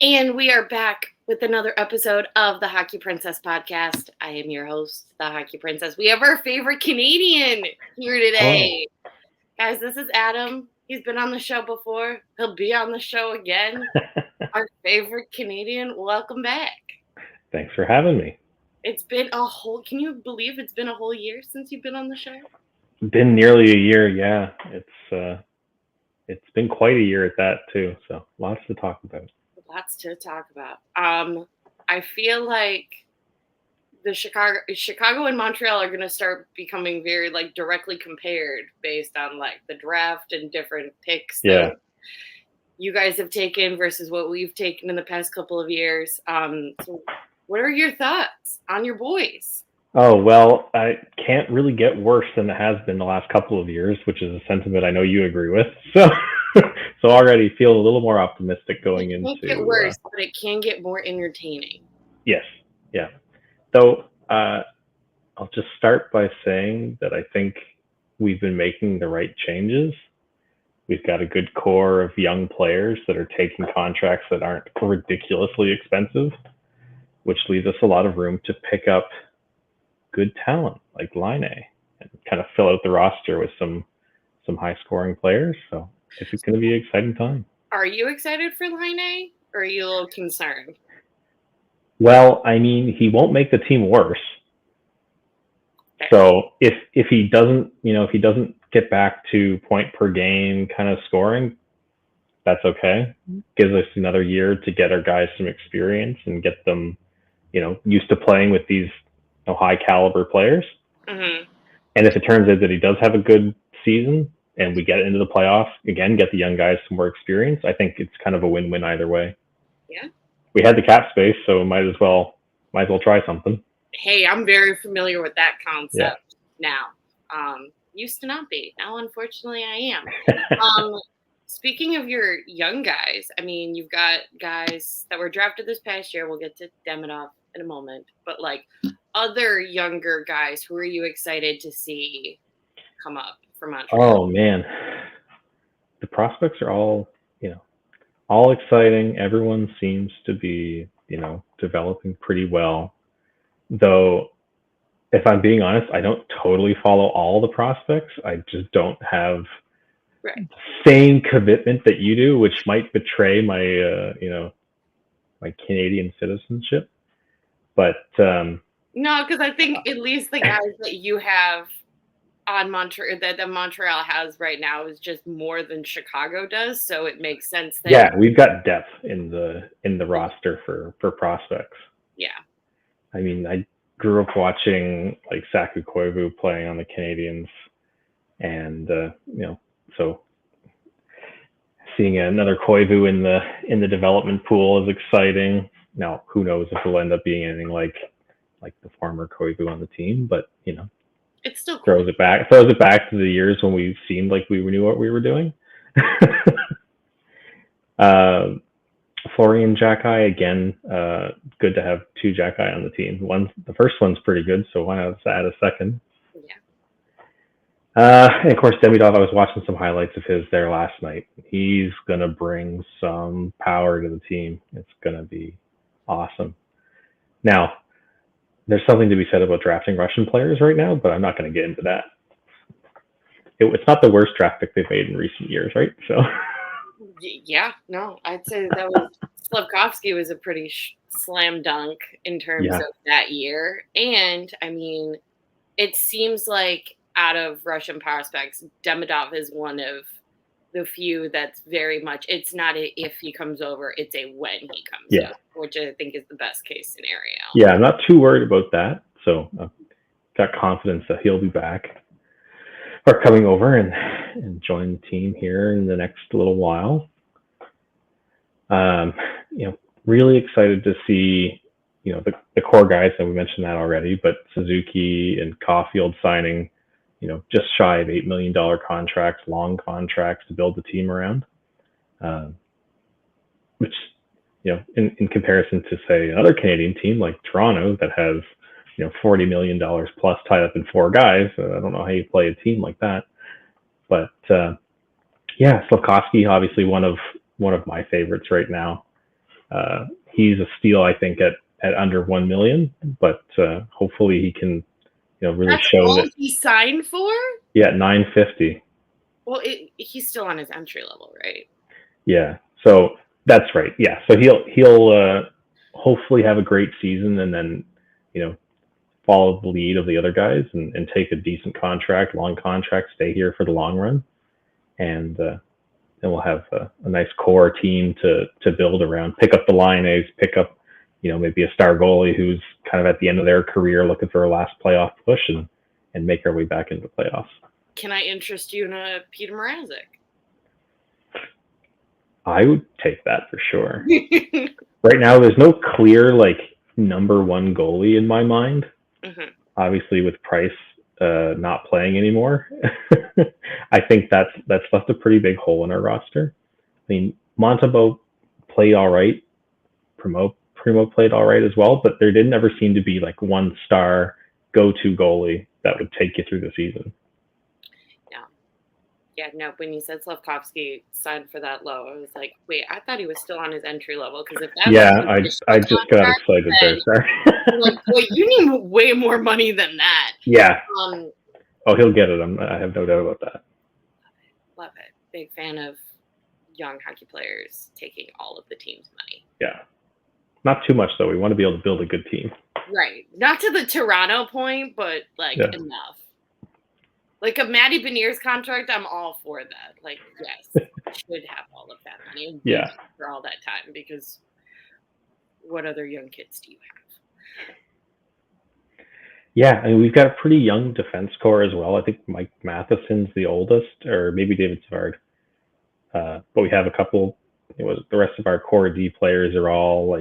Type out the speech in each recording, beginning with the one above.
And we are back with another episode of the Hockey Princess podcast. I am your host, the Hockey Princess. We have our favorite Canadian here Hello. today. Guys, this is Adam. He's been on the show before. He'll be on the show again. Our favorite Canadian. Welcome back. Thanks for having me. It's been can you believe it's been a whole year since you've been on the show? Been nearly a year, yeah. It's been quite a year at that too, so lots to talk about. Lots to talk about. I feel like the Chicago and Montreal are going to start becoming very directly compared based on the draft and different picks Yeah. that you guys have taken versus what we've taken in the past couple of years. So what are your thoughts on your boys? Oh, well, I can't really get worse than it has been the last couple of years, which is a sentiment I know you agree with. So so already feel a little more optimistic going It can't into get worse, but it can get more entertaining. yes. Yeah. So I'll just start by saying that I think we've been making the right changes. We've got a good core of young players that are taking contracts that aren't ridiculously expensive, which leaves us a lot of room to pick up good talent like Line and kind of fill out the roster with some high scoring players. So it's going to be an exciting time. Are you excited for Line, or are you a little concerned? Well, I mean, he won't make the team worse. So if he doesn't, if he doesn't get back to point per game kind of scoring, that's okay. Gives us another year to get our guys some experience and get them, used to playing with these high caliber players. Mm-hmm. And if it turns out that he does have a good season and we get into the playoffs, again, get the young guys some more experience, I think it's kind of a win-win either way. Yeah. We had the cap space, so might as well try something. Hey, I'm very familiar with that concept now. Used to not be. Now, unfortunately, I am. Speaking of your young guys, I mean, you've got guys that were drafted this past year. We'll get to Demidov in a moment. But, other younger guys, who are you excited to see come up for Montreal? Oh, man. The prospects are all exciting. Everyone seems to be, developing pretty well. Though, if I'm being honest, I don't totally follow all the prospects. I just don't have Right. the same commitment that you do, which might betray my, my Canadian citizenship. But no, because I think at least the guys that you have on Montreal that Montreal has right now is just more than Chicago does, so it makes sense that we've got depth in the roster for prospects. Yeah. I mean, I grew up watching like Saku Koivu playing on the Canadians, and so seeing another Koivu in the development pool is exciting. Now, who knows if it'll end up being anything like the former Koivu on the team, but it's still cool. throws it back to the years when we seemed like we knew what we were doing. Florian Jacki, again, good to have two Jacki on the team. The first one's pretty good, so why not add a second? Yeah. And of course, Demidov, I was watching some highlights of his there last night. He's going to bring some power to the team. It's going to be awesome. Now, there's something to be said about drafting Russian players right now, but I'm not going to get into that. It's not the worst draft pick they've made in recent years, right? So. Yeah, no, I'd say that was Slafkovsky was a pretty slam dunk in terms of that year. And, I mean, it seems like out of Russian prospects, Demidov is one of the few that's very much, it's not a if he comes over, it's a when he comes over, which I think is the best case scenario. Yeah, I'm not too worried about that. So I've got confidence that he'll be back or coming over and join the team here in the next little while. Really excited to see, the core guys, and we mentioned that already, but Suzuki and Caulfield signing, just shy of $8 million contracts, long contracts to build the team around. Which, in comparison to, say, another Canadian team like Toronto that has, $40 million plus tied up in four guys. I don't know how you play a team like that. But, Slafkovsky, obviously one of my favorites right now. He's a steal, I think, at under 1 million, but hopefully he can, really That's show all that. he signed for? Yeah, 950. Well, he's still on his entry level, right? Yeah, so that's right. Yeah, so he'll hopefully have a great season, and then follow the lead of the other guys and take a decent contract, long contract, stay here for the long run, and then we'll have a nice core team to build around. Pick up the Lions, pick up maybe a star goalie who's kind of at the end of their career looking for a last playoff push, and make our way back into the playoffs. Can I interest you in a Peter Mrazek? I would take that for sure. Right now, there's no clear number one goalie in my mind. Mm-hmm. Obviously, with Price not playing anymore, I think that's left a pretty big hole in our roster. I mean, Montembeault played all right. Primo played all right as well, but there didn't ever seem to be one star go-to goalie that would take you through the season. Yeah, no, when you said Slavkovsky signed for that low, I was like, wait, I thought he was still on his entry level, because if that I just got excited there. Sorry. Like, wait, you need way more money than that. Yeah. He'll get it. I have no doubt about that. Love it. Big fan of young hockey players taking all of the team's money. Yeah. Not too much, though. We want to be able to build a good team. Right. Not to the Toronto point, but enough. Like a Matty Beniers contract, I'm all for that. Yes, should have all of that money. Yeah. For all that time, because what other young kids do you have? Yeah, I mean, we've got a pretty young defense core as well. I think Mike Matheson's the oldest, or maybe David Savard. But we have a couple. The rest of our core D players are all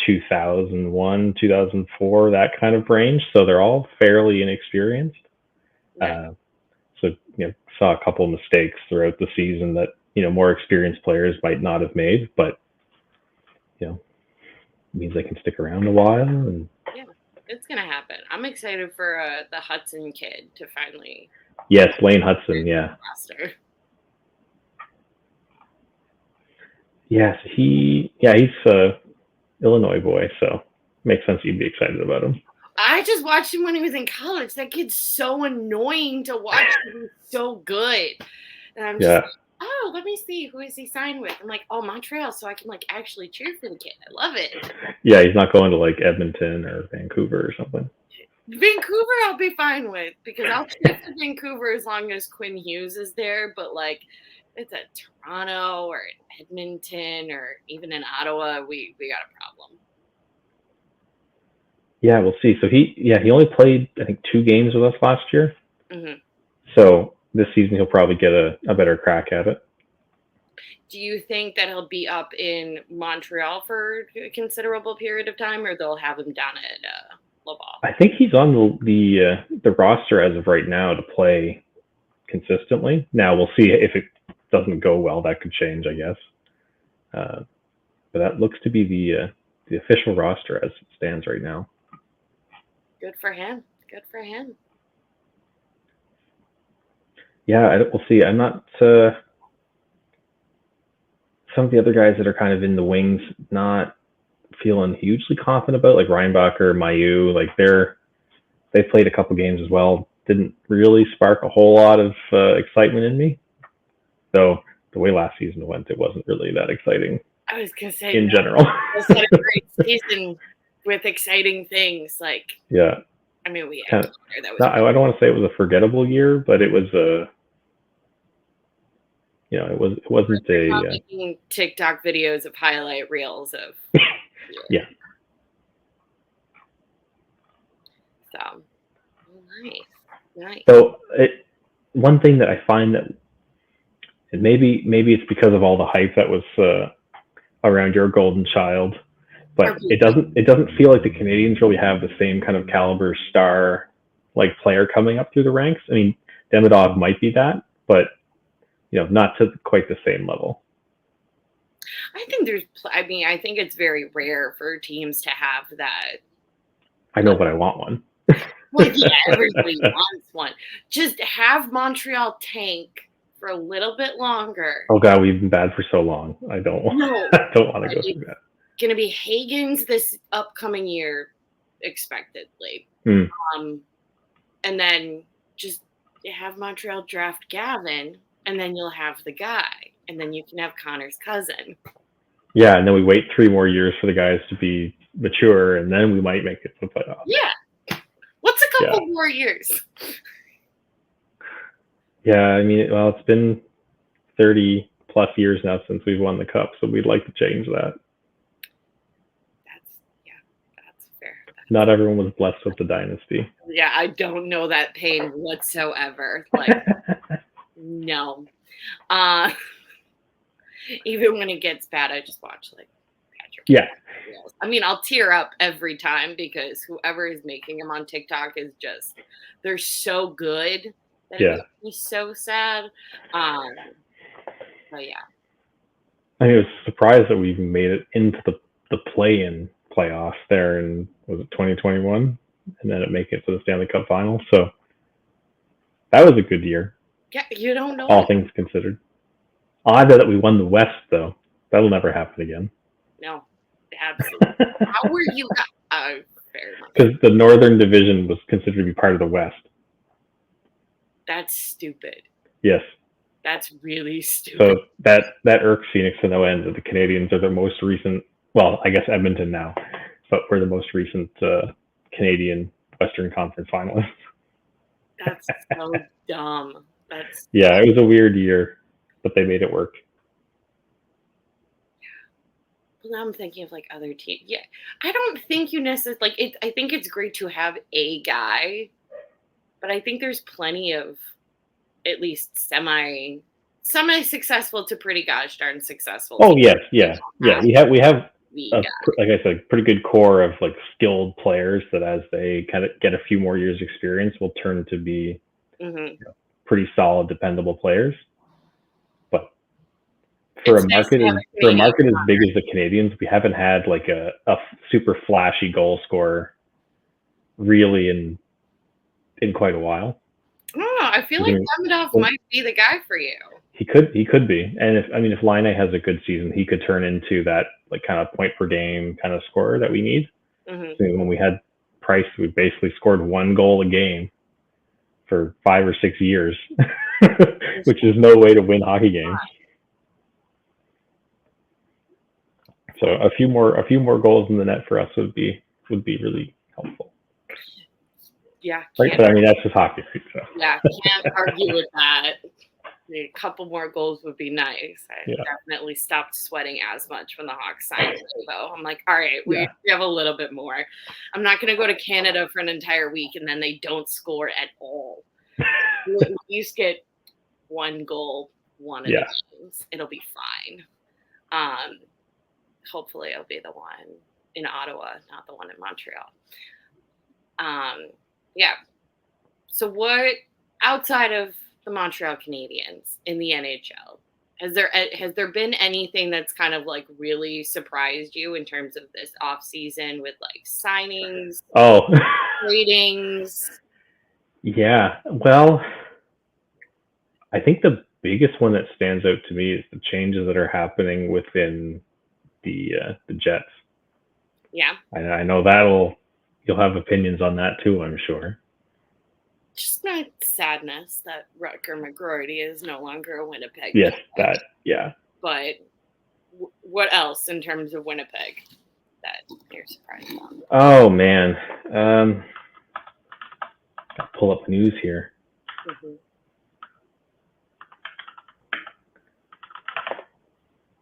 2001, 2004, that kind of range. So they're all fairly inexperienced. Yeah. So saw a couple of mistakes throughout the season that more experienced players might not have made, but it means they can stick around a while. And yeah, it's gonna happen. I'm excited for the Hudson kid to finally. Yes, Lane Hudson. Yeah. Roster. Yes, he's a Illinois boy, so makes sense you'd be excited about him. I just watched him when he was in college. That kid's so annoying to watch. He's so good. And I'm just oh, let me see. Who is he signed with? I'm like, oh, Montreal, so I can actually cheer for the kid. I love it. Yeah, he's not going to Edmonton or Vancouver or something. Vancouver I'll be fine with, because I'll cheer for Vancouver as long as Quinn Hughes is there. But it's a Toronto or Edmonton or even in Ottawa, we got a problem. Yeah, we'll see. So he only played, I think, 2 games with us last year. Mm-hmm. So this season he'll probably get a better crack at it. Do you think that he'll be up in Montreal for a considerable period of time, or they'll have him down at Laval? I think he's on the roster as of right now to play consistently. Now we'll see if it doesn't go well. That could change, I guess. But that looks to be the official roster as it stands right now. Good for him. Good for him. Yeah, we'll see. I'm not. Some of the other guys that are kind of in the wings, not feeling hugely confident about, like Reinbacher, Mailloux. They've played a couple games as well. Didn't really spark a whole lot of excitement in me. Though the way last season went, it wasn't really that exciting. I was gonna say in general. It was a great season with exciting things. Yeah. I mean, we had I don't want to say it was a forgettable year, but it was it wasn't making TikTok videos of highlight reels of yeah. So nice. So one thing that I find that, and maybe it's because of all the hype that was around your golden child, but it doesn't feel like the Canadians really have the same kind of caliber star player coming up through the ranks. I mean, Demidov might be that, but not to quite the same level. I think I think it's very rare for teams to have that. I know, but I want one. Well, yeah, everybody wants one. Just have Montreal tank for a little bit longer. Oh God, we've been bad for so long. I don't want No, I don't want to go through that. Going to be Hagen's this upcoming year, expectedly. Mm. And then just have Montreal draft Gavin, and then you'll have the guy, and then you can have Connor's cousin. Yeah, and then we wait 3 more years for the guys to be mature, and then we might make it to the playoffs. Yeah. What's a couple more years? Yeah, I mean, well, it's been 30 plus years now since we've won the cup, so we'd like to change that. That's fair. Not everyone was blessed with the dynasty. Yeah, I don't know that pain whatsoever. Like, no. Even when it gets bad, I just watch like Patrick. Yeah. I mean, I'll tear up every time because whoever is making them on TikTok is just, they're so good that it makes me so sad. But yeah. I was surprised that we even made it into the play-in playoffs there in, was it 2021? And then it make it to the Stanley Cup Finals. So that was a good year. Yeah, you don't know. All things considered. Odd that we won the West, though. That'll never happen again. No, absolutely. How were you? Because the Northern Division was considered to be part of the West. That's stupid. Yes. That's really stupid. So that irks Phoenix to no end that the Canadians are the most recent, well, I guess Edmonton now, but we're the most recent Canadian Western Conference finalists. That's so dumb. Yeah, it was a weird year, but they made it work. Well, now I'm thinking of like other teams. Yeah, I don't think you necessarily like it. I think it's great to have a guy, but I think there's plenty of at least semi successful to pretty gosh darn successful. Oh yes, yeah. We have like I said, pretty good core of like skilled players that as they kind of get a few more years experience will turn to be pretty solid, dependable players. But for a market as big as the Canadians, we haven't had like a super flashy goal scorer really in quite a while. Oh, I feel like Demidov might be the guy for you. He could be, and if Laine has a good season, he could turn into that like kind of point per game kind of scorer that we need. So when we had Price, we basically scored 1 goal a game for 5 or 6 years, which is no way to win hockey games. So a few more goals in the net for us would be really helpful. Yeah. Right, but I mean that's just hockey. So. Yeah, can't argue with that. A couple more goals would be nice. I definitely stopped sweating as much when the Hawks signed though. I'm like, all right, we have a little bit more. I'm not going to go to Canada for an entire week and then they don't score at all. You at least get 1 goal, one of the games. It'll be fine. Hopefully it'll be the one in Ottawa, not the one in Montreal. Yeah. So what outside of the Montreal Canadiens in the NHL, has there been anything that's kind of like really surprised you in terms of this off season with like signings, ratings? Yeah. Well, I think the biggest one that stands out to me is the changes that are happening within the Jets. Yeah. I know you'll have opinions on that too, I'm sure. Just my sadness that Rutger McGroarty is no longer a Winnipeg. Yes, yeah. But what else in terms of Winnipeg that you're surprised about? Oh man, I'll pull up news here.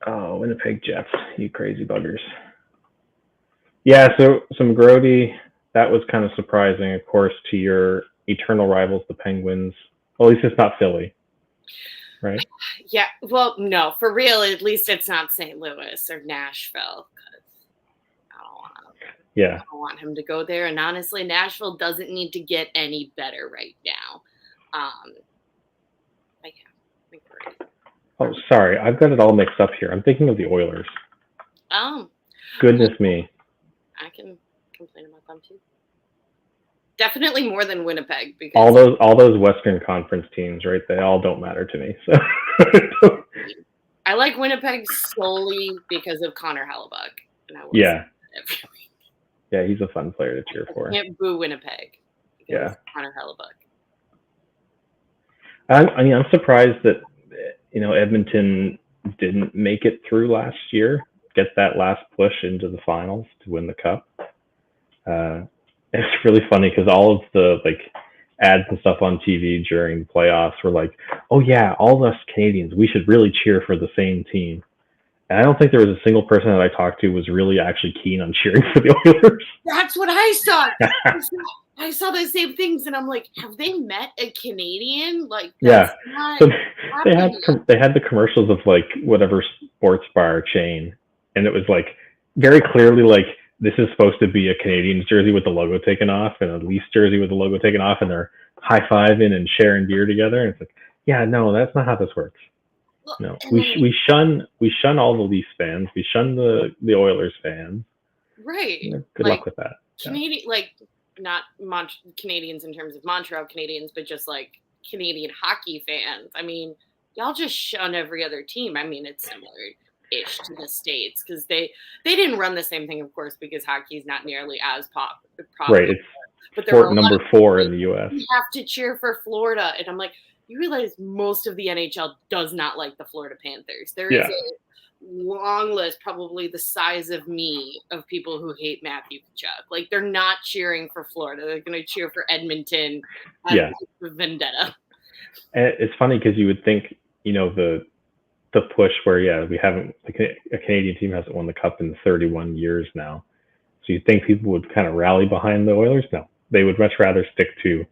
Oh, Winnipeg Jets, you crazy buggers. Yeah, so McGroarty, that was kind of surprising, of course, to your eternal rivals, the Penguins. Well, at least it's not Philly, right? Yeah, well, no, for real, at least it's not St. Louis or Nashville. I don't want him to go there. And honestly, Nashville doesn't need to get any better right now. Oh, sorry. I've got it all mixed up here. I'm thinking of the Oilers. Oh. Goodness me. I can complain about them too. Definitely more than Winnipeg because all those Western Conference teams, right? They all don't matter to me. So I like Winnipeg solely because of Connor Hellebuck, and I will say yeah, that every week. yeah, he's a fun player to cheer I for. can't boo Winnipeg because Yeah, Connor Hellebuck. I mean, I'm surprised that Edmonton didn't make it through last year, get that last push into the finals to win the cup. It's really funny because all of the ads and stuff on TV during the playoffs were like, "Oh yeah, all of us Canadians, we should really cheer for the same team." And I don't think there was a single person that I talked to was really actually keen on cheering for the Oilers. That's what I saw. I saw the same things, and I'm like, have they met a Canadian? Like, that's Yeah, not so happening. they had the commercials of like whatever sports bar chain, and it was like very clearly like this is supposed to be a Canadians jersey with the logo taken off and a Leafs jersey with the logo taken off, and they're high fiving and sharing beer together. And it's like, yeah, no, that's not how this works. Well, No, and then, we shun all the Leafs fans. We shun the Oilers fans. right, Good like luck with that. Yeah. Canadian, like not Canadians in terms of Montreal Canadians, but just like Canadian hockey fans. I mean, y'all just shun every other team. I mean, it's similar-ish to the States because they didn't run the same thing, of course, because hockey is not nearly as Right. popular. It's But there were sport a lot number of 4 like, in the U.S. we have to cheer for Florida, and I'm like, you realize most of the NHL does not like the Florida Panthers. There is Yeah. a long list, probably the size of me, of people who hate Matthew Tkachuk. Like they're not cheering for Florida; they're going to cheer for Edmonton as Yeah. a vendetta. And it's funny because you would think, the push where we haven't a Canadian team hasn't won the cup in 31 years now, so you think people would kind of rally behind the Oilers. No, they would much rather stick to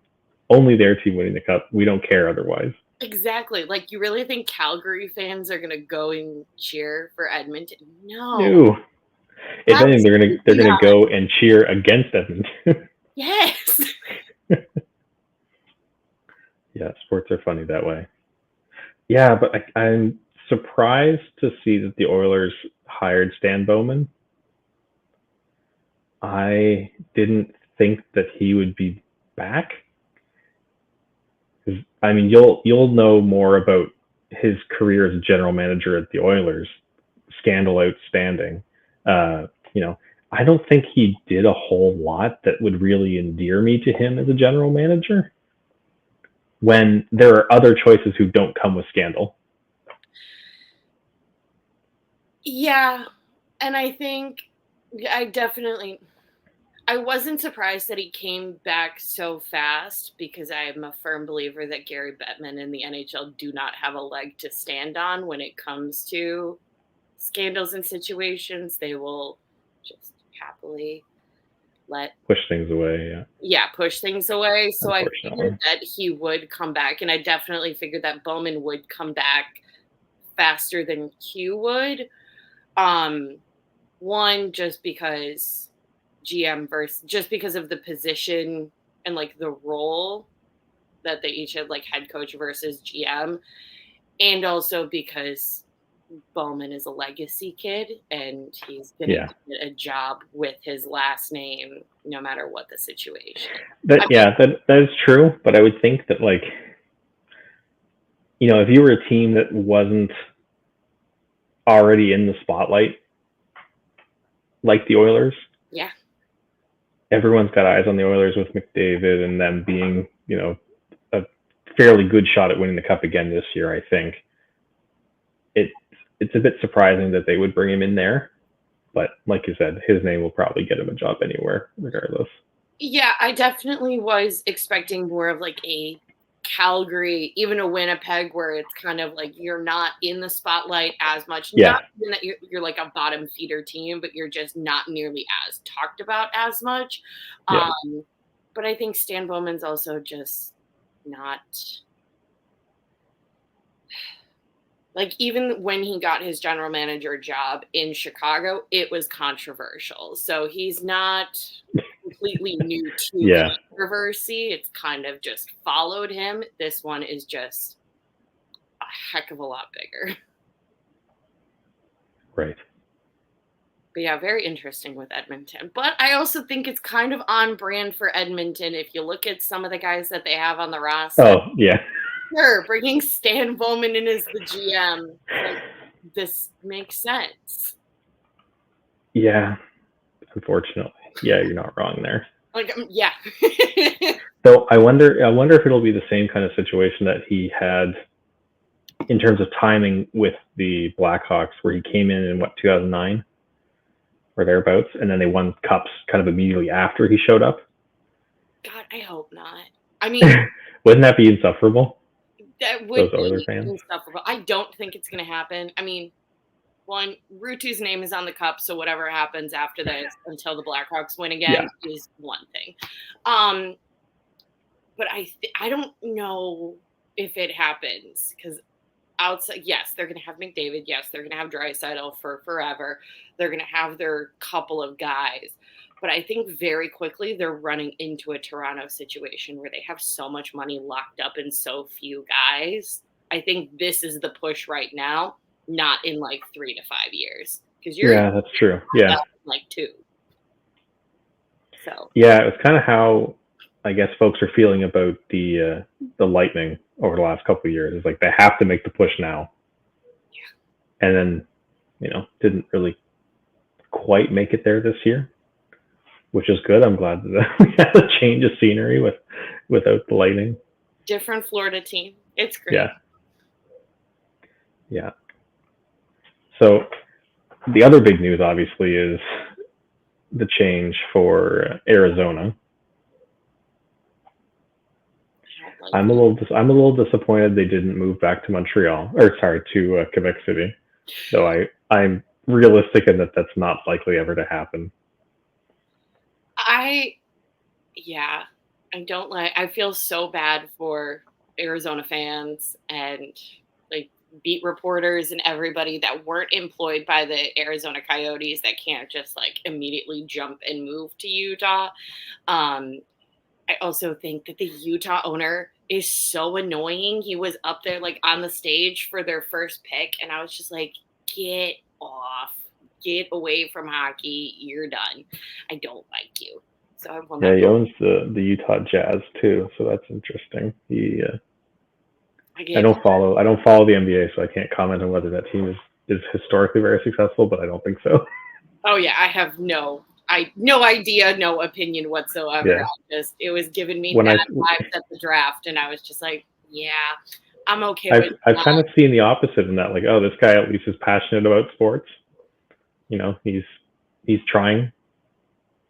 only their team winning the cup. We don't care otherwise. Exactly. Like you really think Calgary fans are going to go and cheer for Edmonton? No, No, if anything, they're absolutely gonna not. go and cheer against Edmonton. Yes. Yeah, sports are funny that way. Yeah, but I'm surprised to see that the Oilers hired Stan Bowman. I didn't think that he would be back. I mean, you'll know more about his career as a general manager at the Oilers. Scandal outstanding. Uh, you know, I don't think he did a whole lot that would really endear me to him as a general manager. When there are other choices who don't come with scandal. Yeah. And I think I wasn't surprised that he came back so fast because I am a firm believer that Gary Bettman and the NHL do not have a leg to stand on when it comes to scandals and situations. They will just happily let Push things away. Yeah, push things away. So I figured unfortunately. that he would come back, and I definitely figured that Bowman would come back faster than Q would. Um, One, just because just because of the position and like the role that they each had, like head coach versus GM, and also because Bowman is a legacy kid and he's gonna Yeah, get a job with his last name no matter what the situation. that I mean, yeah that is true. But I would think that if you were a team that wasn't already in the spotlight, like the Oilers, yeah, everyone's got eyes on the Oilers with McDavid and them being a fairly good shot at winning the cup again this year. I think it's a bit surprising that they would bring him in there. But like you said, his name will probably get him a job anywhere, regardless. yeah, I definitely was expecting more of like a Calgary, even a Winnipeg, where it's kind of like you're not in the spotlight as much. Not Yeah, even that you're like a bottom feeder team, but you're just not nearly as talked about as much. yeah, But I think Stan Bowman's also just not like, even when he got his general manager job in Chicago, it was controversial. So he's not completely new to yeah. controversy. It's kind of just followed him. This one is just a heck of a lot bigger. Right. But yeah, very interesting with Edmonton. But I also think it's kind of on brand for Edmonton. If you look at some of the guys that they have on the roster, Oh, yeah. sure, bringing Stan Bowman in as the GM, like, this makes sense. Yeah, unfortunately. Yeah, you're not wrong there. Like, yeah. So I wonder if it'll be the same kind of situation that he had in terms of timing with the Blackhawks, where he came in what, 2009 or thereabouts, and then they won cups kind of immediately after he showed up. God, I hope not. I mean, wouldn't that be insufferable? that would Those Oilers be fans. insufferable. I don't think it's going to happen. I mean, one, Rutu's name is on the cup, so whatever happens after this until the Blackhawks win again is one thing. But I don't know if it happens, because outside, yes, they're going to have McDavid. Yes, they're going to have Draisaitl for forever. They're going to have their couple of guys. But I think very quickly they're running into a Toronto situation where they have so much money locked up in so few guys. I think this is the push right now, not in like 3 to 5 years. Because that's true. Yeah, like 2. So yeah, it's kind of how I guess folks are feeling about the Lightning over the last couple of years. It's like they have to make the push now, and then didn't really quite make it there this year, which is good. I'm glad that we had a change of scenery without the Lightning. Different Florida team. It's great. Yeah. So the other big news, obviously, is the change for Arizona. I'm a little disappointed they didn't move back to Montreal, or sorry, to Quebec City. Though I'm realistic in that that's not likely ever to happen. I feel so bad for Arizona fans and like beat reporters and everybody that weren't employed by the Arizona Coyotes that can't just like immediately jump and move to Utah. I also think that the Utah owner is so annoying. He was up there like on the stage for their first pick, and I was just like, get off. Get away from hockey. You're done. I don't like you. So I will not. He owns the Utah Jazz too, so that's interesting. I don't follow the NBA, so I can't comment on whether that team is historically very successful, but I don't think so. Oh yeah, I have no idea, no opinion whatsoever. Yeah. It was giving me bad vibes at the draft, and I was just like, yeah, I'm okay with it. I've kind of seen the opposite in that, like, oh, this guy at least is passionate about sports. He's trying,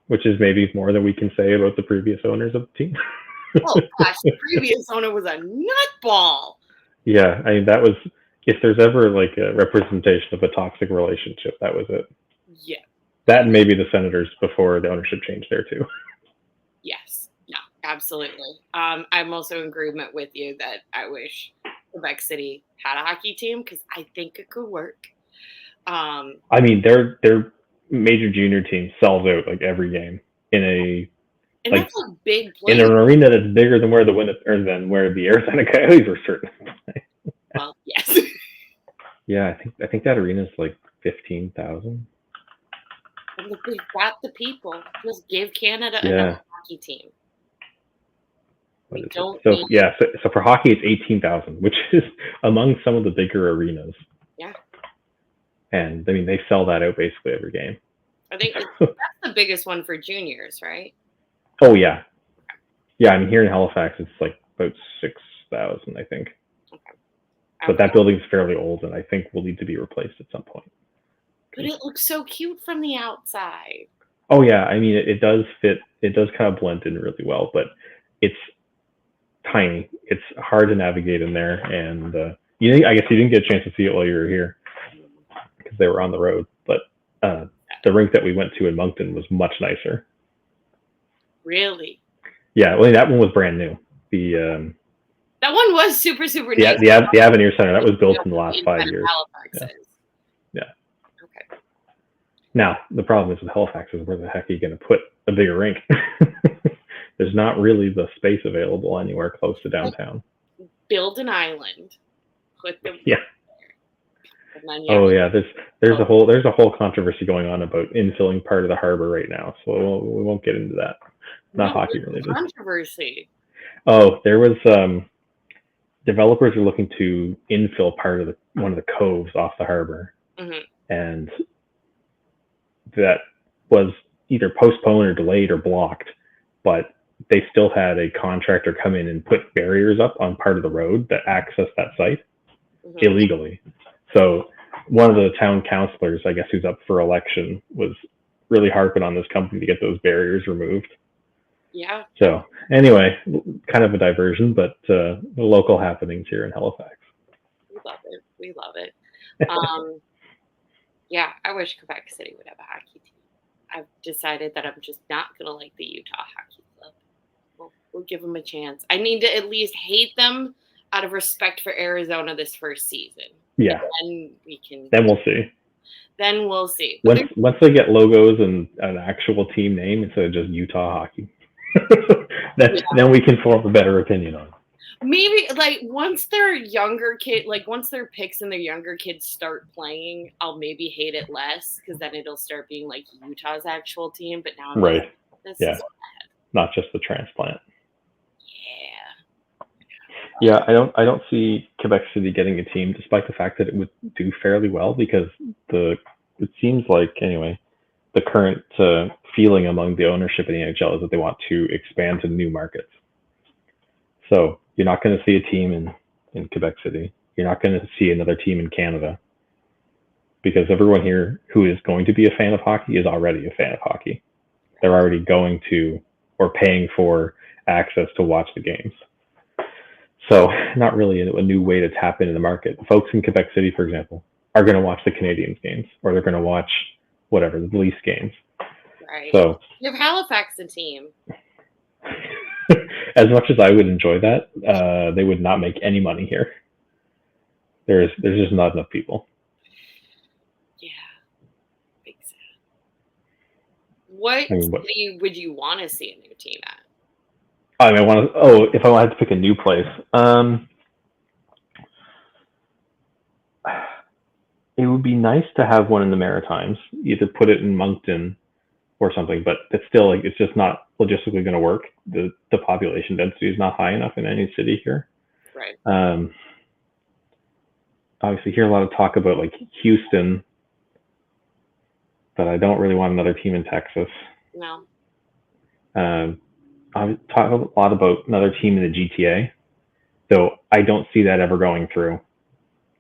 which is maybe more than we can say about the previous owners of the team. Oh gosh, the previous owner was a nutball. Yeah, I mean, that was, if there's ever like a representation of a toxic relationship, that was it. Yeah. That and maybe the Senators before the ownership changed there too. Yes. Yeah, absolutely. I'm also in agreement with you that I wish Quebec City had a hockey team because I think it could work. I mean, their major junior team sells out like every game in that's a big place. In an arena that's bigger than where the Arizona Coyotes were certainly. Well, yes. Yeah, I think that arena is like 15,000. They've got the people. Just give Canada another hockey team. So for hockey it's 18,000, which is among some of the bigger arenas. Yeah. And I mean, they sell that out basically every game. I think that's the biggest one for juniors, right? Oh yeah. Yeah, I mean, here in Halifax it's like about 6,000, I think. Okay. But that building's fairly old and I think will need to be replaced at some point. But it looks so cute from the outside. Oh yeah, I mean it does fit. It does kind of blend in really well, but it's tiny. It's hard to navigate in there, and I guess you didn't get a chance to see it while you were here because they were on the road. But the rink that we went to in Moncton was much nicer. Really? Yeah, well, that one was brand new. That one was super nice. The Avenir Center, that was built in the last 5 years. Yeah. Okay. Now the problem is with Halifax is where the heck are you going to put a bigger rink? There's not really the space available anywhere close to downtown. Build an island. Put them. Yeah. And then, Oh yeah, there's a whole controversy going on about infilling part of the harbor right now, so we won't get into that. Not no, hockey what's the related. controversy? Oh, there was developers are looking to infill part of one of the coves off the harbor, and that was either postponed or delayed or blocked, but they still had a contractor come in and put barriers up on part of the road that access that site illegally. So one of the town councilors, I guess, who's up for election, was really harping on this company to get those barriers removed. Yeah. So anyway, kind of a diversion, but the local happenings here in Halifax. We love it. We love it. Yeah, I wish Quebec City would have a hockey team. I've decided that I'm just not going to like the Utah Hockey Club. We'll give them a chance. I need to at least hate them out of respect for Arizona this first season. Yeah. And then we can. Then we'll see. Then we'll see. Once they get logos and an actual team name instead of just Utah Hockey, then we can form a better opinion on it. Maybe like once their picks and their younger kids start playing, I'll maybe hate it less because then it'll start being like Utah's actual team. But now I'm right. Like, this is bad. Not just the transplant. Yeah. Yeah, I don't see Quebec City getting a team, despite the fact that it would do fairly well, because it seems like anyway the current feeling among the ownership in the NHL is that they want to expand to new markets. So you're not going to see a team in Quebec City. You're not going to see another team in Canada, because everyone here who is going to be a fan of hockey is already a fan of hockey. They're already going to or paying for access to watch the games. So not really a new way to tap into the market. Folks in Quebec City, for example, are going to watch the Canadiens games, or they're going to watch whatever, the Leafs games. Right. So give Halifax a team. As much as I would enjoy that, they would not make any money here. There's just not enough people. Yeah. Big sad. What city would you want to see a new team at? If I wanted to pick a new place, it would be nice to have one in the Maritimes. Either put it in Moncton or something, but it's still like it's just not logistically going to work. The population density is not high enough in any city here. Right. Obviously, hear a lot of talk about like Houston, but I don't really want another team in Texas. No. I talk a lot about another team in the GTA, though I don't see that ever going through,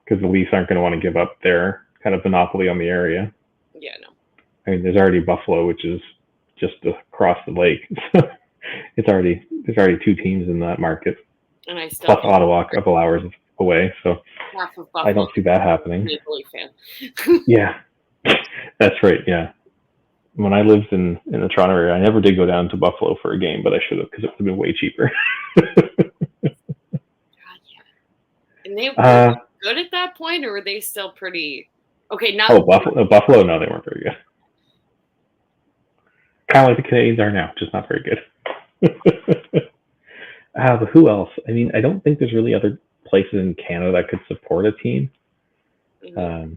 because the Leafs aren't going to want to give up their kind of monopoly on the area. Yeah, no. I mean, there's already Buffalo, which is just across the lake. There's already two teams in that market, and I still plus Ottawa a couple hours away. So I don't see that happening. Fan. Yeah, that's right. Yeah. When I lived in the Toronto area, I never did go down to Buffalo for a game, but I should have, because it would have been way cheaper. God, yeah. And they were good at that point, or were they still pretty okay? Not Buffalo. No, they weren't very good. Kind of like the Canadiens are now, just not very good. But who else? I mean, I don't think there's really other places in Canada that could support a team. Mm-hmm.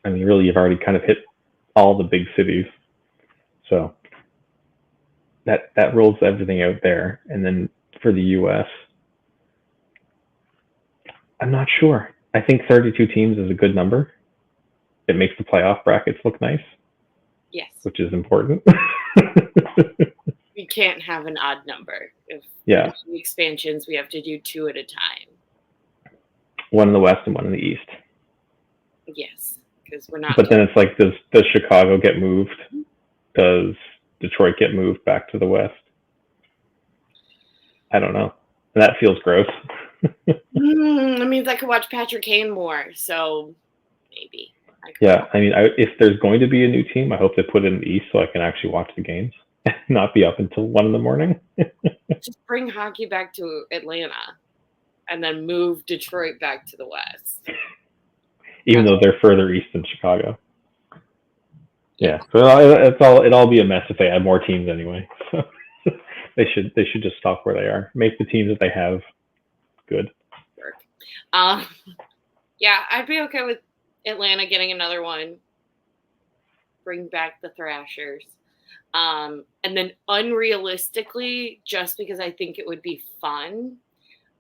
I mean, really, you've already kind of hit all the big cities, so that rules everything out there. And then for the U.S., I'm not sure. I think 32 teams is a good number. It makes the playoff brackets look nice. Yes, which is important. We can't have an odd number. If the expansions, we have to do 2 at a time. One in the West and one in the East. Yes. Because we're not. But then it's like, does Chicago get moved? Does Detroit get moved back to the West? I don't know. That feels gross. It means I could watch Patrick Kane more, so maybe. Yeah, I mean, if there's going to be a new team, I hope they put it in the East so I can actually watch the games, not be up until 1 a.m. Just bring hockey back to Atlanta, and then move Detroit back to the West. Even though they're further east than Chicago. Yeah, so it'll all be a mess if they add more teams anyway. So they should just stop where they are. Make the teams that they have good. Yeah, I'd be okay with Atlanta getting another one. Bring back the Thrashers. And then unrealistically, just because I think it would be fun,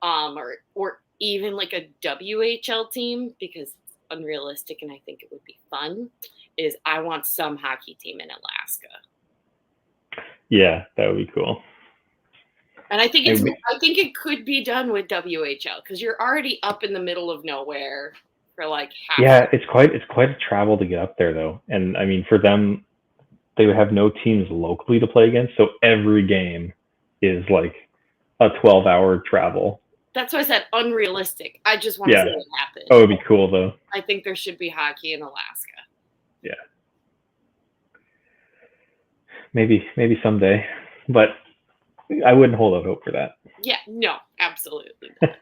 or even like a WHL team because it's unrealistic and I think it would be fun, is I want some hockey team in Alaska. Yeah, that would be cool. And I think it could be done with WHL because you're already up in the middle of nowhere for like half. Yeah, it's quite a travel to get up there though, and I mean for them, they would have no teams locally to play against, so every game is like a 12-hour travel. That's why I said unrealistic. I just want to Yeah. see it happen. Oh, it'd be cool though. I think there should be hockey in Alaska. Yeah. Maybe someday, but I wouldn't hold out hope for that. Yeah, no, absolutely not.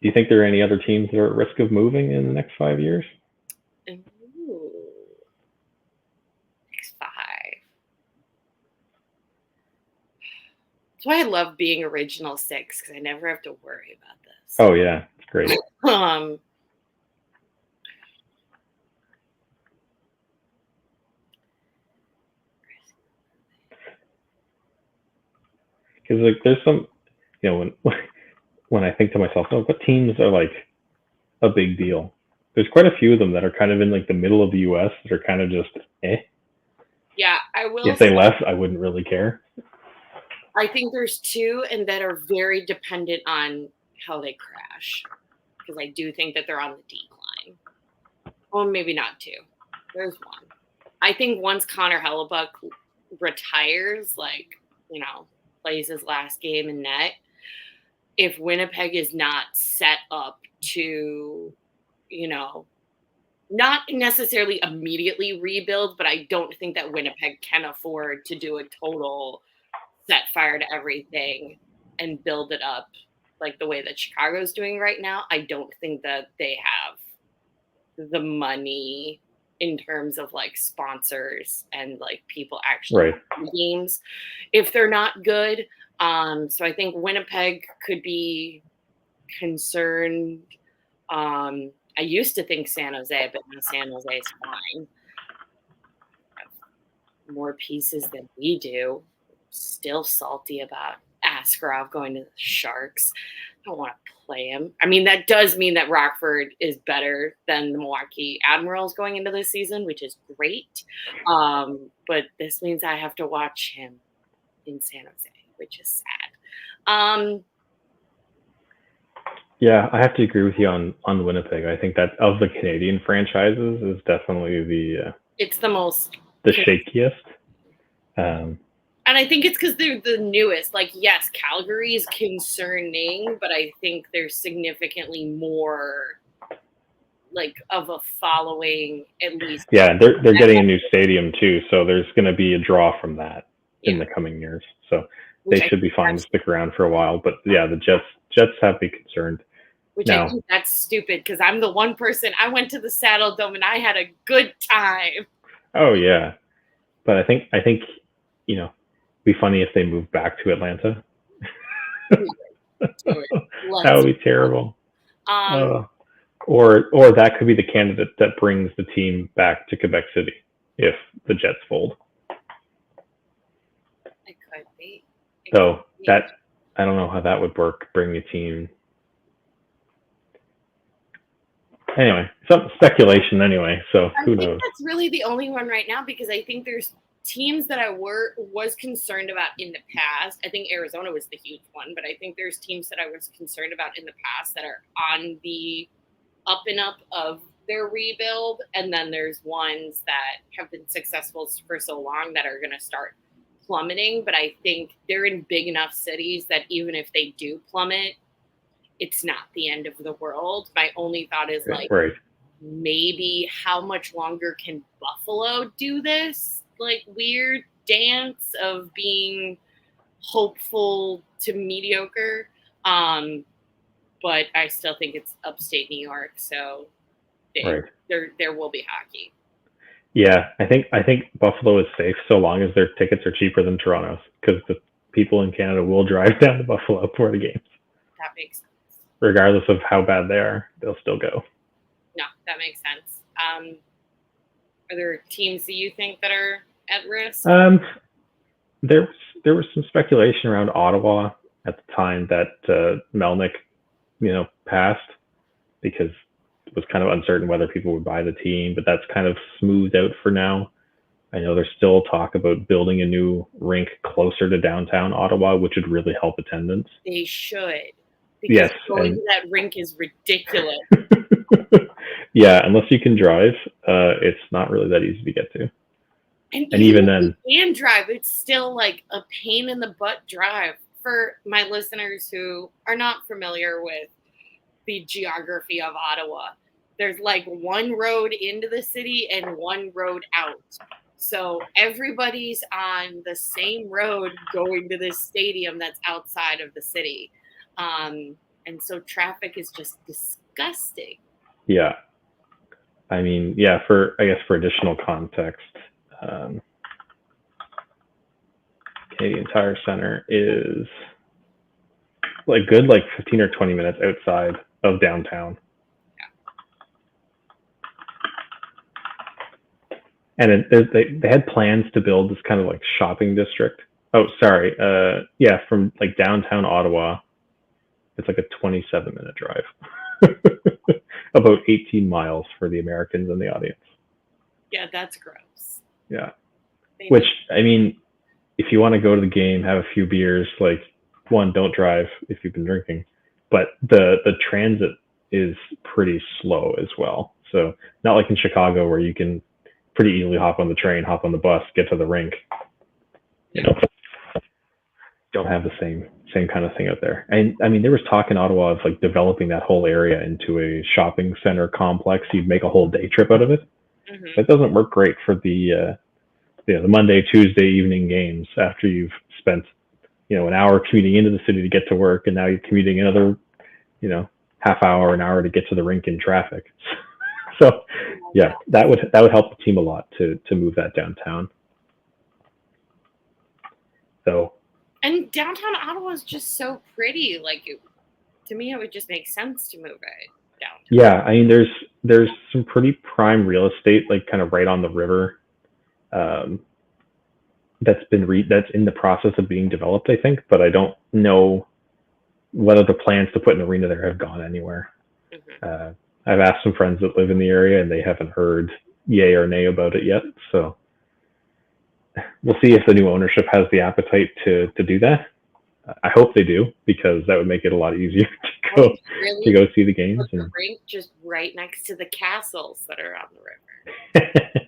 Do you think there are any other teams that are at risk of moving in the next 5 years? Ooh, next 5. That's why I love being original 6 because I never have to worry about this. Oh yeah, it's great. Because like there's some, when I think to myself, oh, what teams are like a big deal? There's quite a few of them that are kind of in like the middle of the U.S. that are kind of just eh. Yeah, I will. If they left, I wouldn't really care. I think there's 2 and that are very dependent on how they crash because I do think that they're on the decline. Well, maybe not 2. There's 1. I think once Connor Hellebuck retires, plays his last game in net, if Winnipeg is not set up to, not necessarily immediately rebuild, but I don't think that Winnipeg can afford to do a total set fire to everything and build it up like the way that Chicago's doing right now. I don't think that they have the money in terms of like sponsors and like people actually right. games if they're not good. So I think Winnipeg could be concerned. I used to think San Jose, but now San Jose is fine. More pieces than we do. Still salty about Askarov going to the Sharks. I don't want to play him. I mean, that does mean that Rockford is better than the Milwaukee Admirals going into this season, which is great. But this means I have to watch him in San Jose, which is sad. Yeah, I have to agree with you on Winnipeg. I think that of the Canadian franchises is definitely it's the most shakiest. And I think it's because they're the newest. Like, yes, Calgary is concerning, but I think there's significantly more like of a following, at least. Yeah, they're getting a new stadium too, so there's going to be a draw from that in the coming years. So they should be fine to stick around for a while. But yeah, the Jets have to be concerned. Which I think that's stupid because I'm the one person. I went to the Saddle Dome and I had a good time. Oh yeah, but I think it'd be funny if they moved back to Atlanta. That would be terrible. Or that could be the candidate that brings the team back to Quebec City if the Jets fold. It could be. So that I don't know how that would work. Bring a team. Anyway, some speculation anyway. So who knows? That's really the only one right now because I think there's teams that I was concerned about in the past. I think Arizona was the huge one, but I think there's teams that I was concerned about in the past that are on the up and up of their rebuild. And then there's ones that have been successful for so long that are going to start plummeting. But I think they're in big enough cities that even if they do plummet, it's not the end of the world. My only thought is maybe how much longer can Buffalo do this like weird dance of being hopeful to mediocre? But I still think it's upstate New York, so there will be hockey. Yeah, I think Buffalo is safe so long as their tickets are cheaper than Toronto's because people in Canada will drive down to Buffalo for the games. That makes sense. Regardless of how bad they are, they'll still go. No, that makes sense. Are there teams that you think that are at risk? There was some speculation around Ottawa at the time that Melnick, passed, because it was kind of uncertain whether people would buy the team, but that's kind of smoothed out for now. I know there's still talk about building a new rink closer to downtown Ottawa, which would really help attendance. They should. Because going to that rink is ridiculous. Yeah, unless you can drive, it's not really that easy to get to. And even then, you can drive, it's still like a pain in the butt drive. For my listeners who are not familiar with the geography of Ottawa, there's like one road into the city and one road out. So everybody's on the same road going to this stadium that's outside of the city. And so traffic is just disgusting. Yeah. I mean, yeah, for additional context, Canadian Tire Center is like 15 or 20 minutes outside of downtown. And they had plans to build this kind of like shopping district. Oh, sorry. From like downtown Ottawa, it's like a 27-minute drive. About 18 miles for the Americans in the audience. Yeah, that's gross. Yeah. Which, I mean, if you want to go to the game, have a few beers, like, one, don't drive if you've been drinking. But the transit is pretty slow as well. So not like in Chicago where you can pretty easily hop on the train, hop on the bus, get to the rink. Don't have the same kind of thing out there. And I mean, there was talk in Ottawa of like developing that whole area into a shopping center complex. You'd make a whole day trip out of it. Mm-hmm. That doesn't work great for the Monday, Tuesday evening games after you've spent, an hour commuting into the city to get to work, and now you're commuting another, half hour, an hour to get to the rink in traffic. So yeah, that would help the team a lot to move that downtown. So. And downtown Ottawa is just so pretty. Like, to me, it would just make sense to move it downtown. Yeah, I mean, there's some pretty prime real estate, like kind of right on the river, that's in the process of being developed, I think. But I don't know whether the plans to put an arena there have gone anywhere. Mm-hmm. I've asked some friends that live in the area, and they haven't heard yay or nay about it yet. So we'll see if the new ownership has the appetite to do that. I hope they do, because that would make it a lot easier to go see the games. The rink just right next to the castles that are on the river.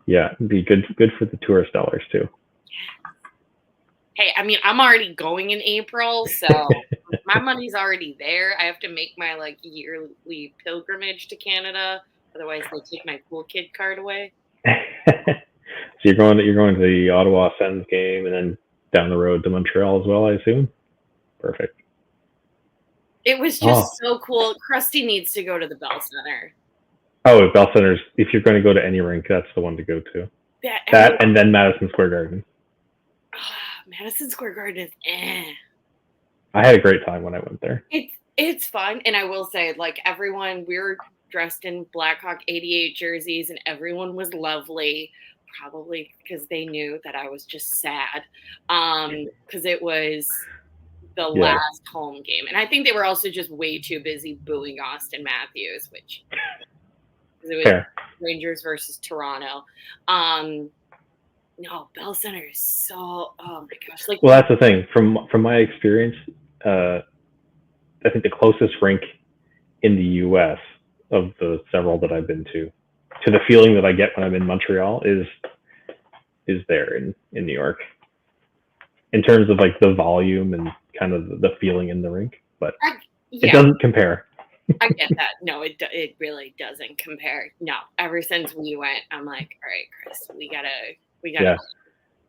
Yeah, it'd be good for the tourist dollars too. Hey, I mean, I'm already going in April, so my money's already there. I have to make my like yearly pilgrimage to Canada, otherwise they take my cool kid card away. So you're going to the Ottawa Sens game, and then down the road to Montreal as well, I assume. Perfect. It was just so cool. Krusty needs to go to the Bell Center. Oh, Bell Center's, if you're going to go to any rink, that's the one to go to. That and then Madison Square Garden. Madison Square Garden is I had a great time when I went there. It's fun, and I will say, like, everyone, we were dressed in Blackhawk 88 jerseys, and everyone was lovely, probably because they knew that I was just sad, because it was the last home game. And I think they were also just way too busy booing Austin Matthews, which it was Fair. Rangers versus Toronto. No, Bell Center is so, oh my gosh. Like, well, that's the thing. From my experience, I think the closest rink in the U.S. of the several that I've been to the feeling that I get when I'm in Montreal is there in New York, in terms of like the volume and kind of the feeling in the rink. But it doesn't compare. I get that. No, it really doesn't compare. No, ever since we went, I'm like, all right, Chris, we gotta. Yeah.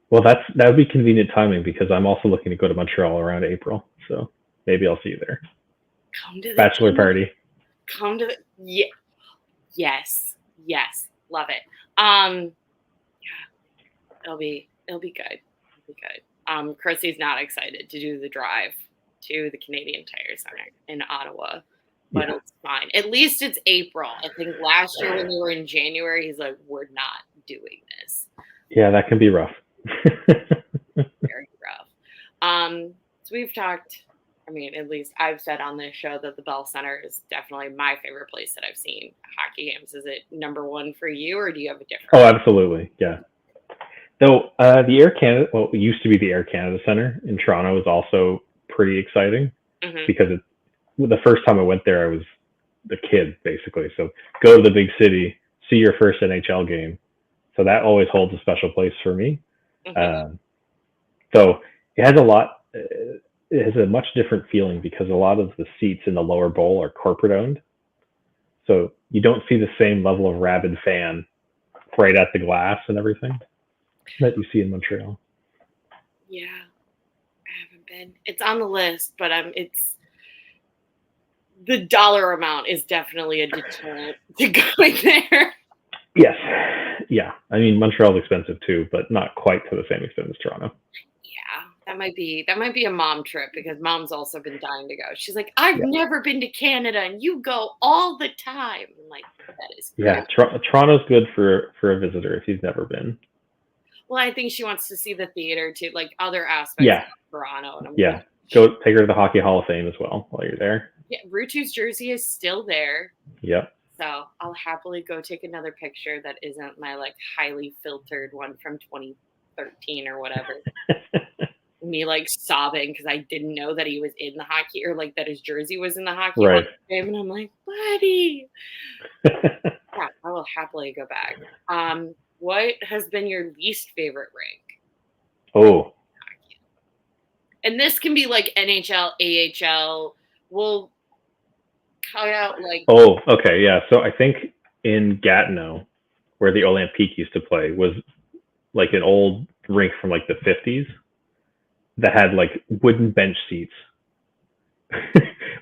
Well, that would be convenient timing, because I'm also looking to go to Montreal around April, so maybe I'll see you there. Come to the bachelor party. Come to the yes, love it. Yeah, it'll be good. It'll be good. Chrissy's not excited to do the drive to the Canadian Tire Center in Ottawa, but it's fine. At least it's April. I think last year when we were in January, he's like, we're not doing this. Yeah, that can be rough. Very rough. So we've talked, I mean, at least I've said on this show that the Bell Center is definitely my favorite place that I've seen hockey games. Is it number one for you, or do you have a different? Oh, absolutely. Yeah. Though the Air Canada, well, it used to be the Air Canada Center in Toronto, was also pretty exciting because the first time I went there, I was a kid, basically. So go to the big city, see your first NHL game. So that always holds a special place for me. So it has a lot, it has a much different feeling because a lot of the seats in the lower bowl are corporate owned. So you don't see the same level of rabid fan right at the glass and everything that you see in Montreal. Yeah, I haven't been. It's on the list, but it's the dollar amount is definitely a deterrent to going there. Yes. Yeah. I mean, Montreal's expensive too, but not quite to the same extent as Toronto. Yeah, that might be a mom trip because mom's also been dying to go. She's like, I've never been to Canada and you go all the time. I'm like, that is crazy. Yeah, Toronto's good for a visitor if you've never been. Well, I think she wants to see the theater too, like other aspects of Toronto. And I'm go take her to the Hockey Hall of Fame as well while you're there. Yeah, Rutu's jersey is still there. Yep. So I'll happily go take another picture that isn't my like highly filtered one from 2013 or whatever. Me like sobbing because I didn't know that he was in the hockey or like that his jersey was in the hockey Hall of Fame, and I'm like, buddy. Yeah, I will happily go back. What has been your least favorite rink? Oh. And this can be like NHL, AHL. We'll cut out like. Oh, okay, yeah. So I think in Gatineau, where the Olympique used to play, was like an old rink from like the 50s that had like wooden bench seats,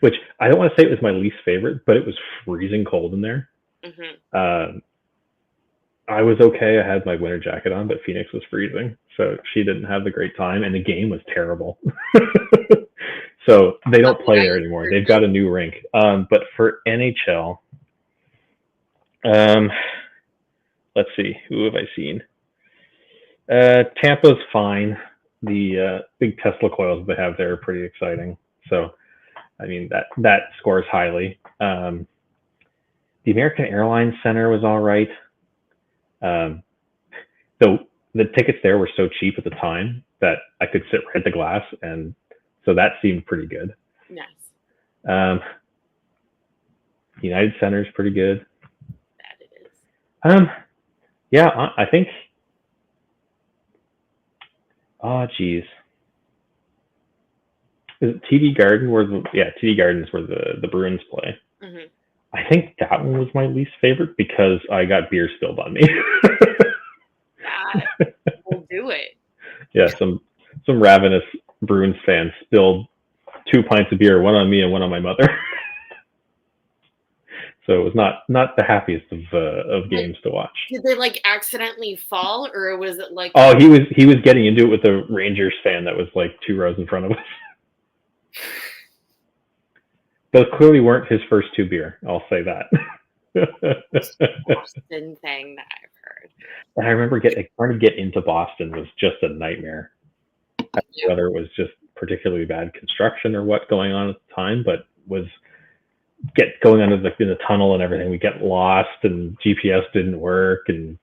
which I don't want to say it was my least favorite, but it was freezing cold in there. I was okay. I had my winter jacket on, but Phoenix was freezing, so she didn't have the great time, and the game was terrible. So they don't play there anymore. They've got a new rink. But for NHL, let's see, who have I seen? Tampa's fine. The big Tesla coils they have there are pretty exciting. So, I mean, that scores highly. The American Airlines Center was all right. So the tickets there were so cheap at the time that I could sit right at the glass, and so that seemed pretty good. Nice. United Center is pretty good. That it is. Yeah, I think. Oh, geez. Is it TD Garden TD Garden is where the Bruins play. I think that one was my least favorite because I got beer spilled on me. We'll do it. Yeah, some ravenous Bruins fans spilled 2 pints of beer, one on me and one on my mother. So it was not the happiest of games to watch. Did they like accidentally fall, or was it like? Oh, he was getting into it with a Rangers fan that was like 2 rows in front of us. Those clearly weren't his first 2 beer. I'll say that. Boston thing that I've heard. And I remember trying to get into Boston was just a nightmare. Whether it was just particularly bad construction or what going on at the time, but was going under in the tunnel and everything. We get lost and GPS didn't work, and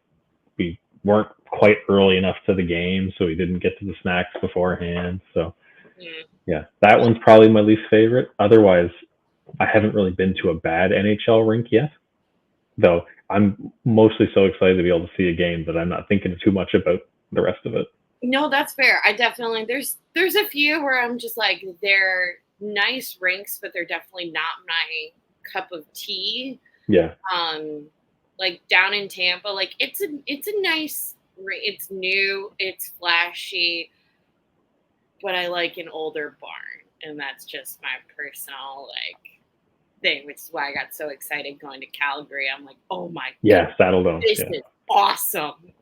we weren't quite early enough to the game, so we didn't get to the snacks beforehand. So yeah, that one's probably my least favorite. Otherwise, I haven't really been to a bad NHL rink yet, though I'm mostly so excited to be able to see a game that I'm not thinking too much about the rest of it. No, that's fair. I definitely there's a few where I'm just like, they're nice rinks, but they're definitely not my cup of tea. Yeah. Like down in Tampa, like it's a nice rink. It's new, it's flashy, but I like an older barn, and that's just my personal like thing, which is why I got so excited going to Calgary. I'm like, oh my God, Saddle Dome. This is awesome.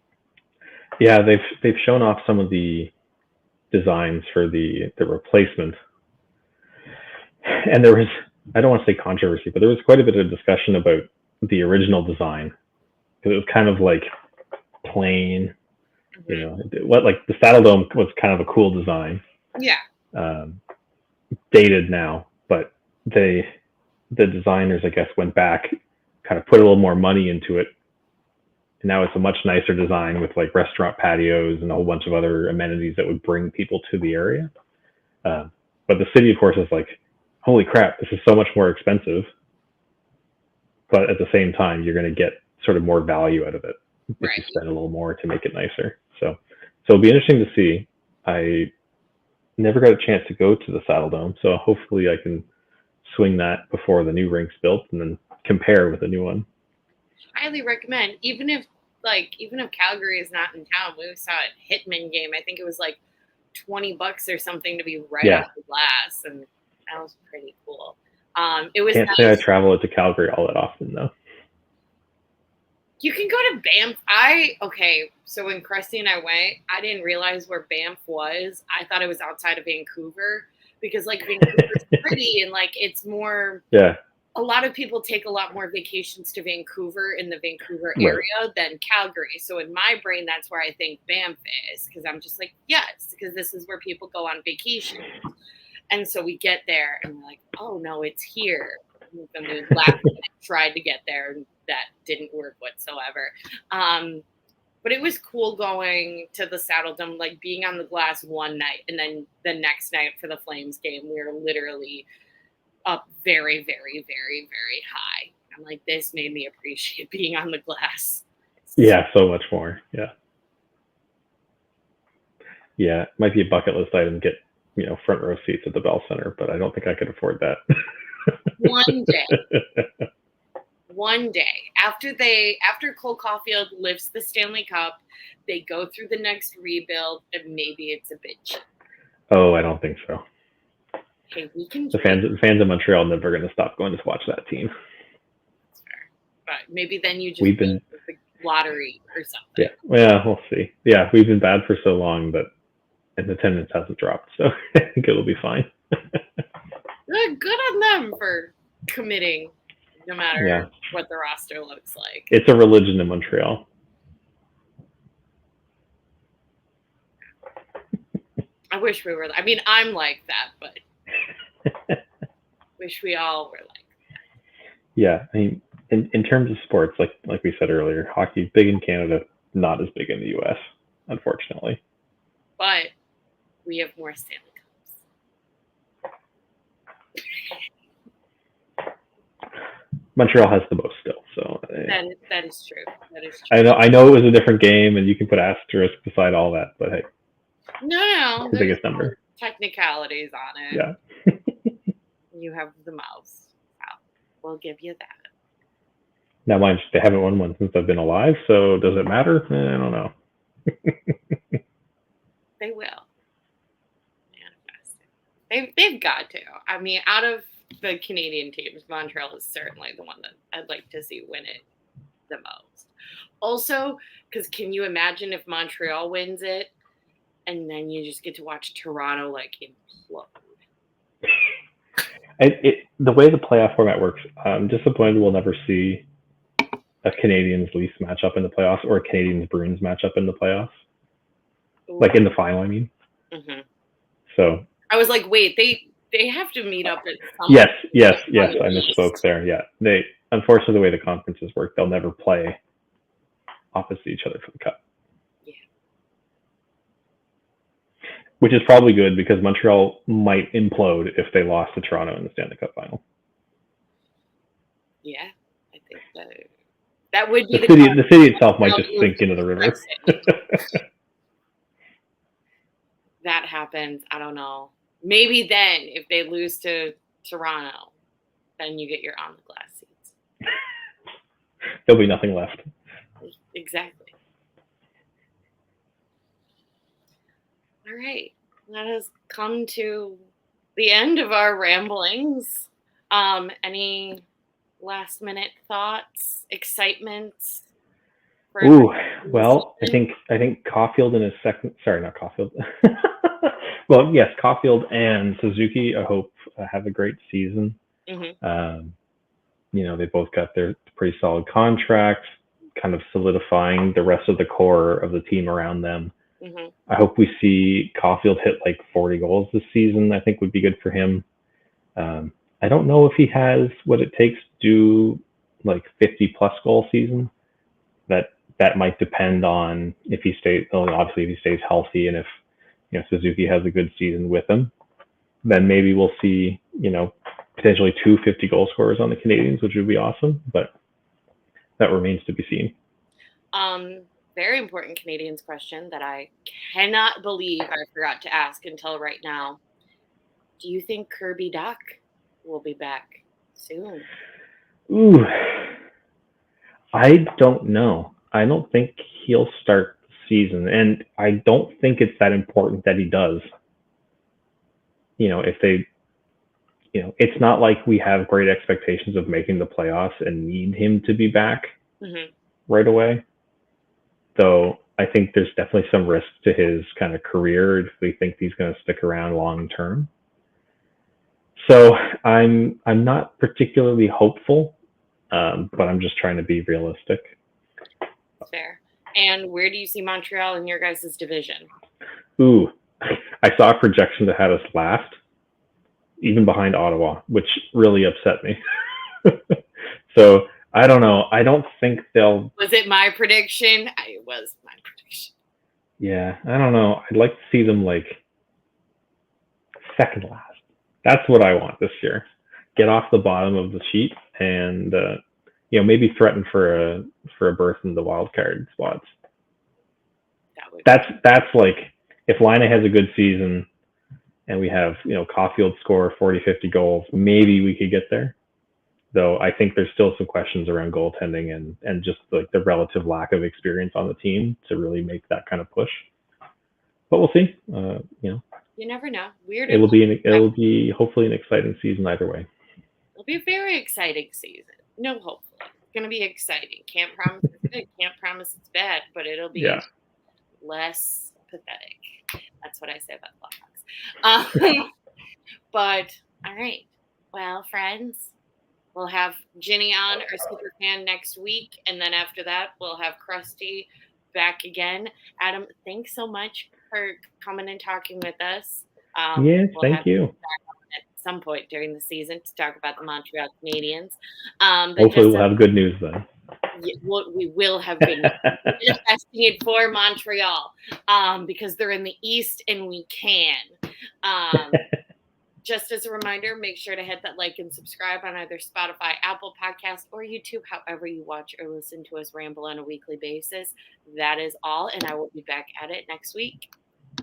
Yeah, they've shown off some of the designs for the replacement, and there was, I don't want to say controversy, but there was quite a bit of discussion about the original design because it was kind of like plain, you know, what, like the Saddle Dome was kind of a cool design. Yeah. Dated now, but the designers, I guess, went back, kind of put a little more money into it, and now it's a much nicer design with like restaurant patios and a whole bunch of other amenities that would bring people to the area. But the city, of course, is like, holy crap, this is so much more expensive. But at the same time, you're going to get sort of more value out of it if you spend a little more to make it nicer. So it'll be interesting to see. I never got a chance to go to the Saddle Dome, so hopefully I can swing that before the new rink's built and then compare with the new one. Highly recommend. Even if Calgary is not in town, we saw a Hitman game. I think it was like $20 or something to be right off the glass, and that was pretty cool. It was. Can't say I travel to Calgary all that often though. You can go to Banff. So when Krusty and I went, I didn't realize where Banff was. I thought it was outside of Vancouver because like Vancouver's pretty and like it's more. Yeah. A lot of people take a lot more vacations to Vancouver in the Vancouver area than Calgary. So in my brain, that's where I think Banff is because I'm just like, yes, because this is where people go on vacation. And so we get there and we're like, oh no, it's here. And we laughed and tried to get there and that didn't work whatsoever. But it was cool going to the Saddle Dome, like being on the glass one night and then the next night for the Flames game, we were literally up very, very, very, very high. I'm like, this made me appreciate being on the glass. Yeah, so much more. Yeah. Yeah, it might be a bucket list item, get, you know, front row seats at the Bell Center, but I don't think I could afford that. One day, after Cole Caulfield lifts the Stanley Cup, they go through the next rebuild, and maybe it's a bit cheap. Oh, I don't think so. Hey, we can. The fans of Montreal are never going to stop going to watch that team. That's fair, but maybe then you just we've been the lottery or something. Yeah, well, we'll see. Yeah, we've been bad for so long, but and attendance hasn't dropped, so I think it'll be fine. Good on them for committing, no matter what the roster looks like. It's a religion in Montreal. I wish we were. I mean, I'm like that, but wish we all were like that. Yeah, I mean, in terms of sports, like we said earlier, hockey's big in Canada, not as big in the U.S., unfortunately. But we have more Stanley Cups. Montreal has the most still, so that is true. That is true. I know it was a different game, and you can put asterisk beside all that, but hey, no, the biggest number. Technicalities on it. Yeah, you have the most. We'll give you that. Now, mind you, they haven't won one since I've been alive, so does it matter? I don't know. They will. Manifest. They've got to. I mean, out of the Canadian teams, Montreal is certainly the one that I'd like to see win it the most. Also, because can you imagine if Montreal wins it and then you just get to watch Toronto like implode? The way the playoff format works, I'm disappointed we'll never see a Canadiens Leafs matchup in the playoffs or a Canadiens Bruins matchup in the playoffs. Ooh. Like in the final, I mean. Mm-hmm. So I was like, wait, they have to meet up at some Yes. I misspoke there. Yeah, they unfortunately the way the conferences work, they'll never play opposite each other for the cup. Yeah. Which is probably good because Montreal might implode if they lost to Toronto in the Stanley Cup final. Yeah, I think that would be the city itself might just sink into the river. That happens. I don't know. Maybe then, if they lose to Toronto, then you get your on the glass seats. There'll be nothing left. Exactly. All right. That has come to the end of our ramblings. Any last minute thoughts, excitements? Ooh, well, I think Caulfield in his second. Sorry, not Caulfield. Well, yes, Caulfield and Suzuki, I hope have a great season. Mm-hmm. They both got their pretty solid contracts, kind of solidifying the rest of the core of the team around them. Mm-hmm. I hope we see Caulfield hit like 40 goals this season. I think would be good for him. I don't know if he has what it takes to do like 50 plus goal season. That might depend on if he stays. Well, obviously, if he stays healthy and if Suzuki has a good season with him, then maybe we'll see potentially 250 goal scorers on the Canadians, which would be awesome. But that remains to be seen. Very important Canadians question that I cannot believe I forgot to ask until right now. Do you think Kirby Dach will be back soon? Ooh, I don't know. I don't think he'll start the season, and I don't think it's that important that he does. If they, it's not like we have great expectations of making the playoffs and need him to be back Mm-hmm. right away. So I think there's definitely some risk to his kind of career if we think he's going to stick around long term. So I'm not particularly hopeful, but I'm just trying to be realistic. That's fair. And where do you see Montreal in your guys' division? Ooh, I saw a projection that had us last, even behind Ottawa, which really upset me. So I don't know. I don't think they'll. Was it my prediction? It was my prediction. Yeah, I don't know. I'd like to see them like second last. That's what I want this year. Get off the bottom of the sheet and maybe threaten for a berth in the wild card spots. That's like if Laine has a good season and we have Caulfield score 40, 50 goals, maybe we could get there. Though I think there's still some questions around goaltending and just like the relative lack of experience on the team to really make that kind of push. But we'll see. You never know. Weird. It'll be hopefully an exciting season either way. It'll be a very exciting season. No, hopefully. It's going to be exciting. Can't promise it's good. Can't promise it's bad, but it'll be less pathetic. That's what I say about Blackhawks. But, all right. Well, friends, we'll have Ginny on, our super fan, next week. And then after that, we'll have Krusty back again. Adam, thanks so much for coming and talking with us. Thank you. At some point during the season to talk about the Montreal Canadiens. Hopefully we'll have good news then. We will have good news. Manifesting it for Montreal because they're in the East and we can. Just as a reminder, make sure to hit that like and subscribe on either Spotify, Apple Podcast, or YouTube, however you watch or listen to us ramble on a weekly basis. That is all, and I will be back at it next week.